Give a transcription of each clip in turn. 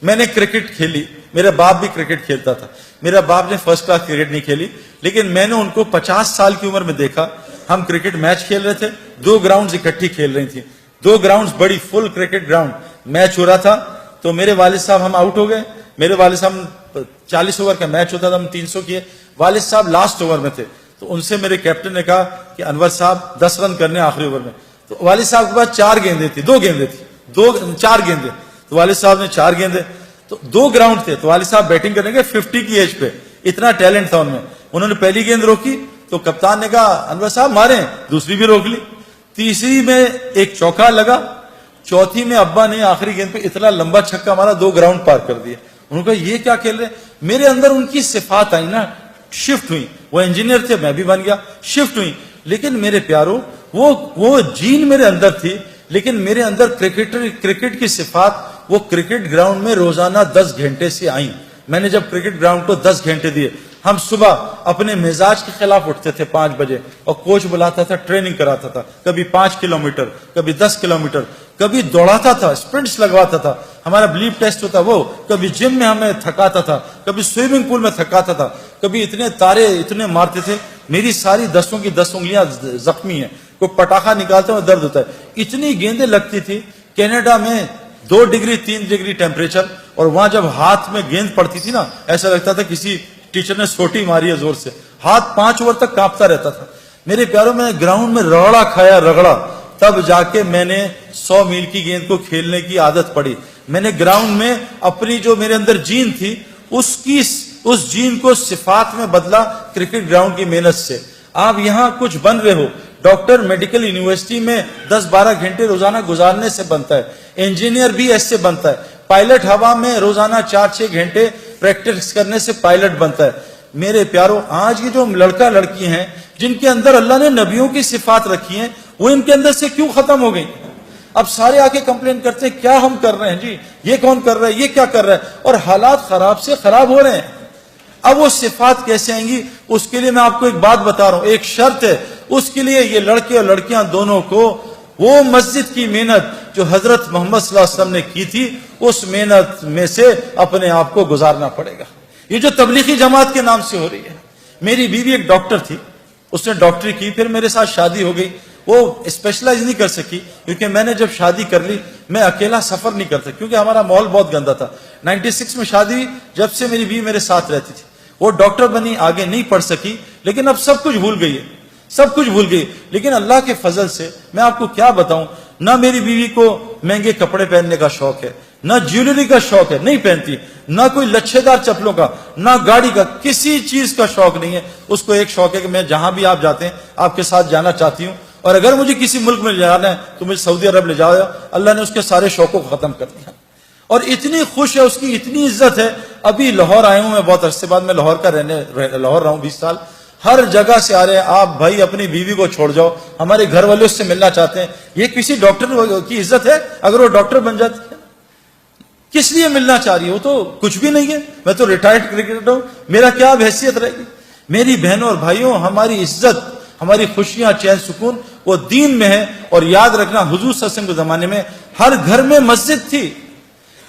میں نے کرکٹ کھیلی, میرا باپ بھی کرکٹ کھیلتا تھا. میرا باپ نے فرسٹ کلاس کرکٹ نہیں کھیلی, لیکن میں نے ان کو 50 سال کی عمر میں دیکھا. ہم کرکٹ میچ کھیل رہے تھے, 2 گراؤنڈز اکٹھی کھیل رہی تھی, 2 گراؤنڈز بڑی فل کرکٹ گراؤنڈ, میچ ہو رہا تھا. تو میرے والد صاحب ہم آؤٹ ہو گئے. میرے والد صاحب 40 اوور کا میچ ہوتا تھا, ہم 300 کیے. والد صاحب لاسٹ اوور میں تھے, تو ان سے میرے کیپٹن نے کہا کہ انور صاحب 10 رن کرنے آخری اوور میں. تو والد صاحب کے پاس 4 گیندیں تھی, 2 گیندیں تھی, 4 گیندیں. تو والد صاحب نے 4 گیندیں, تو 2 گراؤنڈ تھے. تو والد صاحب بیٹنگ کریں گے 50 کی ایج پہ, اتنا ٹیلنٹ تھا ان میں. انہوں نے پہلی گیند روکی تو کپتان نے کہا انور صاحب ماریں, دوسری بھی روک لی. تیسری میں ایک چوکا لگا, چوتھی میں ابا نے آخری گیند پہ اتنا لمبا چھکا مارا, 2 گراؤنڈ پار کر دیا. انہوں نے کہا یہ کیا کھیل رہے ہیں. میرے اندر ان کی صفات آئی نا, شفٹ ہوئی. وہ انجینئر تھے, میں بھی بن گیا, شفٹ ہوئی. لیکن میرے پیاروں, وہ جین میرے اندر تھی, لیکن میرے اندر کرکٹ کی صفات وہ کرکٹ گراؤنڈ میں روزانہ 10 گھنٹے سے آئیں. میں نے جب کرکٹ گراؤنڈ کو 10 گھنٹے دیے, ہم صبح اپنے مزاج کے خلاف اٹھتے تھے 5 بجے, اور کوچ بلاتا تھا, ٹریننگ کراتا تھا, کبھی 5 کلومیٹر, کبھی 10 کلومیٹر, کبھی دوڑاتا تھا, اسپرنٹس لگواتا تھا. ہمارا بلیپ ٹیسٹ ہوتا وہ, کبھی جم میں ہمیں تھکاتا تھا, کبھی سوئمنگ پول میں تھکاتا تھا, کبھی اتنے تارے اتنے مارتے تھے, میری ساری 10 کی 10 انگلیاں زخمی ہیں, کوئی پٹاخہ نکالتے ہوئے درد ہوتا ہے. اتنی گیندیں لگتی تھی. کینیڈا میں 2 ڈگری 3 ڈگری ٹیمپریچر, اور وہاں جب ہاتھ میں گیند پڑتی تھی نا, ایسا لگتا تھا کسی ٹیچر نے سوٹی ماری ہے زور سے, ہاتھ 5 اوور تک کانپتا رہتا تھا. میرے پیاروں, میں گراؤنڈ میں رگڑا کھایا, رگڑا, تب جا کے میں نے 100 میل کی گیند کو کھیلنے کی عادت پڑی. میں نے گراؤنڈ میں اپنی جو میرے اندر جین تھی, اس جین کو صفات میں بدلا کرکٹ گراؤنڈ کی محنت سے. آپ یہاں کچھ بن رہے ہو, ڈاکٹر میڈیکل یونیورسٹی میں 10-12 گھنٹے روزانہ گزارنے سے بنتا ہے, انجینئر بھی ایسے بنتا ہے, پائلٹ ہوا میں روزانہ 4-6 گھنٹے پریکٹس کرنے سے پائلٹ بنتا ہے. میرے پیاروں, آج یہ جو لڑکا لڑکی ہیں جن کے اندر اللہ نے نبیوں کی صفات رکھی ہیں, وہ ان کے اندر سے کیوں ختم ہو گئی؟ اب سارے آ کے کمپلین کرتے ہیں کیا ہم کر رہے ہیں جی, یہ کون کر رہا ہے, یہ کیا کر رہا ہے, اور حالات خراب سے خراب ہو رہے ہیں. اب وہ صفات کیسے آئیں گی؟ اس کے لیے میں آپ کو ایک بات بتا رہا ہوں, ایک شرط ہے. اس کے لیے یہ لڑکے اور لڑکیاں دونوں کو وہ مسجد کی محنت جو حضرت محمد صلی اللہ علیہ وسلم نے کی تھی, اس محنت میں سے اپنے آپ کو گزارنا پڑے گا. یہ جو تبلیغی جماعت کے نام سے ہو رہی ہے. میری بیوی ایک ڈاکٹر تھی, اس نے ڈاکٹری کی, پھر میرے ساتھ شادی ہو گئی. وہ اسپیشلائز نہیں کر سکی, کیونکہ میں نے جب شادی کر لی, میں اکیلا سفر نہیں کرتا, کیونکہ ہمارا ماحول بہت گندا تھا. 96 میں شادی ہوئی, جب سے میری بیوی میرے ساتھ رہتی تھی. وہ ڈاکٹر بنی, آگے نہیں پڑھ سکی, لیکن اب سب کچھ بھول گئی ہے, سب کچھ بھول گئی. لیکن اللہ کے فضل سے میں آپ کو کیا بتاؤں, نہ میری بیوی کو مہنگے کپڑے پہننے کا شوق ہے, نہ جیولری کا شوق ہے, نہیں پہنتی, نہ کوئی لچھے دار چپلوں کا, نہ گاڑی کا, کسی چیز کا شوق نہیں ہے. اس کو ایک شوق ہے کہ میں جہاں بھی آپ جاتے ہیں آپ کے ساتھ جانا چاہتی ہوں, اور اگر مجھے کسی ملک میں جانا ہے تو مجھے سعودی عرب لے جاؤ. اللہ نے اس کے سارے شوقوں کو ختم کر دیا, اور اتنی خوش ہے, اس کی اتنی عزت ہے. ابھی لاہور آئے ہوں میں, بہت عرصے بعد میں لاہور رہا ہوں 20 سال. ہر جگہ سے آ رہے ہیں, آپ بھائی اپنی بیوی کو چھوڑ جاؤ, ہمارے گھر والے اس سے ملنا چاہتے ہیں. یہ کسی ڈاکٹر کی عزت ہے اگر وہ ڈاکٹر بن جاتی ہے؟ کس لیے ملنا چاہ رہی ہے؟ وہ تو کچھ بھی نہیں ہے. میں تو ریٹائرڈ کرکٹر ہوں, میرا کیا حیثیت رہے گی؟ میری بہنوں اور بھائیوں, ہماری عزت, ہماری خوشیاں, چین سکون وہ دین میں ہے. اور یاد رکھنا, حضور صلی اللہ علیہ وسلم کے زمانے میں ہر گھر میں مسجد تھی.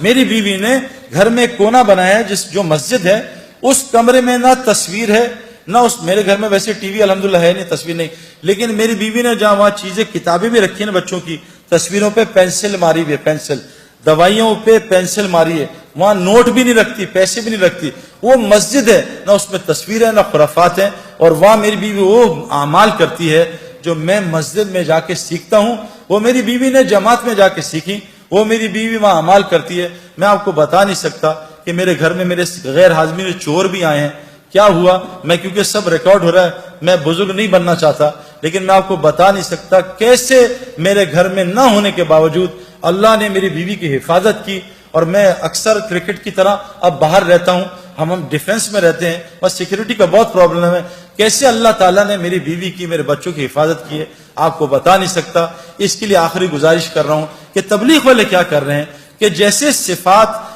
میری بیوی نے گھر میں ایک کونا بنایا ہے جو مسجد ہے. اس کمرے میں نہ تصویر ہے, نہ میرے گھر میں ویسے ٹی وی الحمدللہ ہے نہیں, تصویر نہیں, لیکن میری بیوی نے جہاں وہاں چیزیں, کتابیں بھی رکھی ہیں بچوں کی, تصویروں پہ پینسل ماری ہوئی ہے, پینسل, دوائیوں پہ پینسل ماری ہے. وہاں نوٹ بھی نہیں رکھتی, پیسے بھی نہیں رکھتی. وہ مسجد ہے, نہ اس میں تصویر ہے نہ خرافات ہیں. اور وہاں میری بیوی وہ اعمال کرتی ہے جو میں مسجد میں جا کے سیکھتا ہوں, وہ میری بیوی نے جماعت میں جا کے سیکھی. وہ میری بیوی وہاں اعمال کرتی ہے. میں آپ کو بتا نہیں سکتا کہ میرے گھر میں میرے غیر حاضرین میں چور بھی آئے ہیں. کیا ہوا, میں کیونکہ سب ریکارڈ ہو رہا ہے, میں بزرگ نہیں بننا چاہتا, لیکن میں آپ کو بتا نہیں سکتا کیسے میرے گھر میں نہ ہونے کے باوجود اللہ نے میری بیوی کی حفاظت کی. اور میں اکثر کرکٹ کی طرح اب باہر رہتا ہوں, ہم ڈیفنس میں رہتے ہیں, بس سیکیورٹی کا بہت پرابلم ہے. کیسے اللہ تعالیٰ نے میری بیوی کی, میرے بچوں کی حفاظت کی ہے, آپ کو بتا نہیں سکتا. اس کے لیے آخری گزارش کر رہا ہوں کہ تبلیغ والے کیا کر رہے ہیں کہ جیسے صفات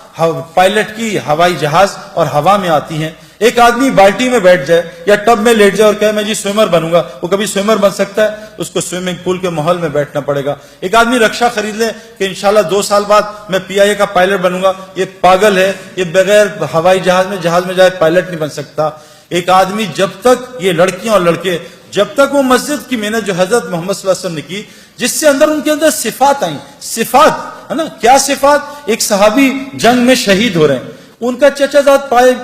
پائلٹ کی ہوائی جہاز اور ہوا میں آتی ہیں, ایک آدمی بالٹی میں بیٹھ جائے یا ٹب میں لیٹ جائے اور کہے میں جی سوئمر بنوں گا، وہ کبھی سوئمر بن سکتا ہے؟ اس کو سوئمنگ پول کے ماحول میں بیٹھنا پڑے گا۔ ایک آدمی رکشا خرید لے کہ انشاءاللہ 2 سال بعد میں PIA کا پائلٹ بنوں گا، یہ پاگل ہے، یہ بغیر ہوائی جہاز میں جائے پائلٹ نہیں بن سکتا۔ ایک آدمی جب تک، یہ لڑکیاں اور لڑکے، جب تک وہ مسجد کی محنت جو حضرت محمد صلی اللہ علیہ وسلم نے کی، جس سے ان کے اندر صفات آئیں، صفات ہے نا، کیا صفات؟ ایک صحابی جنگ میں شہید ہو رہے ہیں، ان کا چچا زاد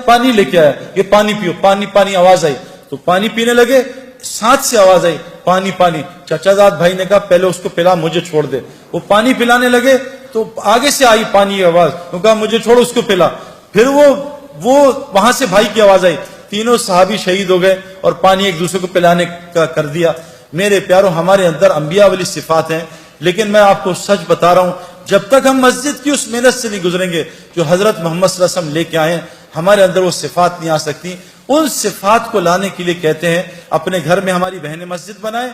پانی لے کے آیا، یہ پانی پیو، پانی پانی آواز آئی تو پانی پینے لگے، ساتھ سے آواز آئی پانی پانی، چچا زاد بھائی نے کہا پہلے اس کو پلا، مجھے چھوڑ دے۔ وہ پانی پلانے لگے تو آگے سے آئی پانی کی آواز، وہ کہا مجھے چھوڑ، اس کو پلا۔ پھر وہ وہاں سے بھائی کی آواز آئی، تینوں صحابی شہید ہو گئے اور پانی ایک دوسرے کو پلانے کا کر دیا۔ میرے پیاروں، ہمارے اندر انبیاء والی صفات ہیں، لیکن میں آپ کو سچ بتا رہا ہوں، جب تک ہم مسجد کی اس محنت سے نہیں گزریں گے جو حضرت محمد صلی اللہ علیہ وسلم لے کے آئے ہیں، ہمارے اندر وہ صفات نہیں آ سکتی۔ ان صفات کو لانے کے لیے کہتے ہیں اپنے گھر میں ہماری بہنیں مسجد بنائیں،